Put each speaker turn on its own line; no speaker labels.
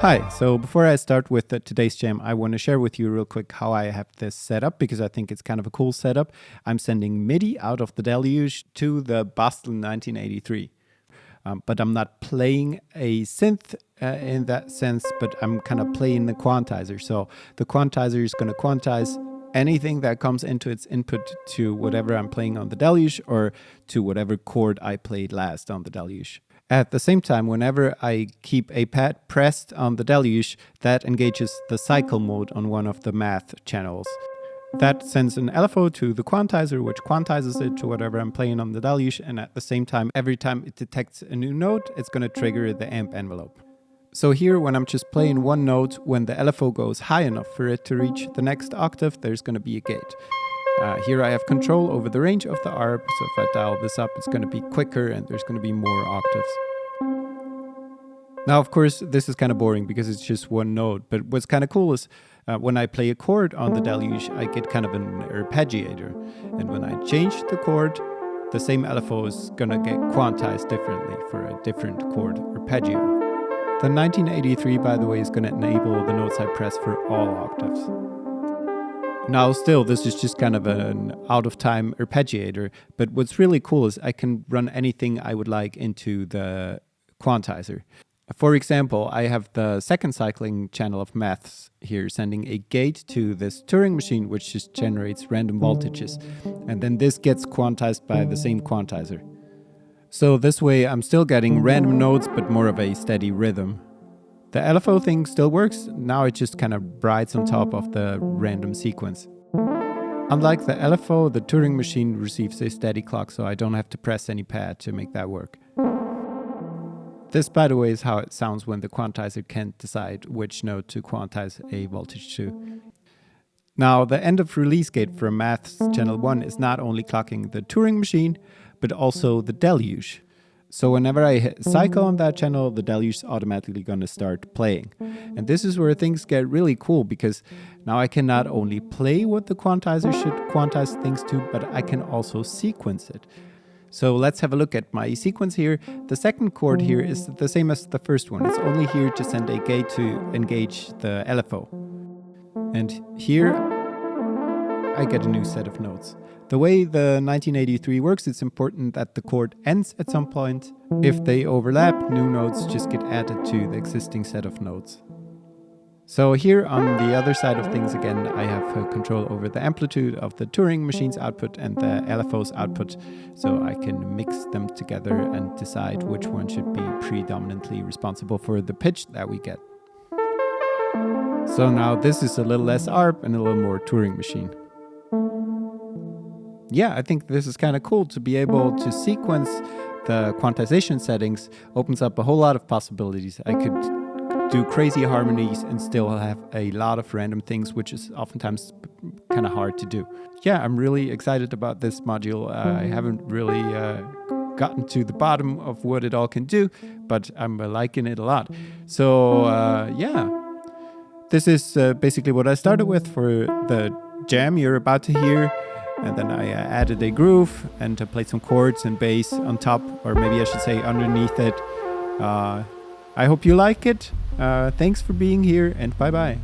Hi, so before I start with today's jam, I want to share with you real quick how I have this set up because I think it's kind of a cool setup. I'm sending MIDI out of the Deluge to the Bastl 1983. But I'm not playing a synth in that sense, but I'm kind of playing the quantizer. So the quantizer is going to quantize anything that comes into its input to whatever I'm playing on the Deluge or to whatever chord I played last on the Deluge. At the same time, whenever I keep a pad pressed on the Deluge, that engages the cycle mode on one of the math channels. That sends an LFO to the quantizer, which quantizes it to whatever I'm playing on the Deluge, and at the same time, every time it detects a new note, it's going to trigger the amp envelope. So here, when I'm just playing one note, when the LFO goes high enough for it to reach the next octave, there's going to be a gate. Here I have control over the range of the ARP, so if I dial this up, it's going to be quicker and there's going to be more octaves. Now, of course, this is kind of boring because it's just one note, but what's kind of cool is when I play a chord on the Deluge, I get kind of an arpeggiator. And when I change the chord, the same LFO is going to get quantized differently for a different chord arpeggio. The 1983, by the way, is going to enable the notes I press for all octaves. Now, still, this is just kind of an out-of-time arpeggiator, but what's really cool is I can run anything I would like into the quantizer. For example, I have the second cycling channel of maths here sending a gate to this Turing machine, which just generates random voltages. And then this gets quantized by the same quantizer. So this way I'm still getting random notes, but more of a steady rhythm. The LFO thing still works, now it just kind of rides on top of the random sequence. Unlike the LFO, the Turing machine receives a steady clock, so I don't have to press any pad to make that work. This, by the way, is how it sounds when the quantizer can't decide which note to quantize a voltage to. Now, the end of release gate for Maths Channel 1 is not only clocking the Turing machine, but also the Deluge. So whenever I hit cycle on that channel, the Deluge is automatically going to start playing. And this is where things get really cool because now I can not only play what the quantizer should quantize things to, but I can also sequence it. So let's have a look at my sequence here. The second chord here is the same as the first one. It's only here to send a gate to engage the LFO. And here I get a new set of notes. The way the 1983 works, it's important that the chord ends at some point. If they overlap, new notes just get added to the existing set of notes. So here on the other side of things again, I have control over the amplitude of the Turing machine's output and the LFO's output, so I can mix them together and decide which one should be predominantly responsible for the pitch that we get. So now this is a little less ARP and a little more Turing machine. Yeah, I think this is kind of cool to be able to sequence the quantization settings. Opens up a whole lot of possibilities. I could do crazy harmonies and still have a lot of random things, which is oftentimes kind of hard to do. Yeah, I'm really excited about this module. I haven't really gotten to the bottom of what it all can do, but I'm liking it a lot. So yeah, this is basically what I started with for the jam you're about to hear. And then I added a groove and played some chords and bass on top, or maybe I should say underneath it. I hope you like it. Thanks for being here and bye-bye.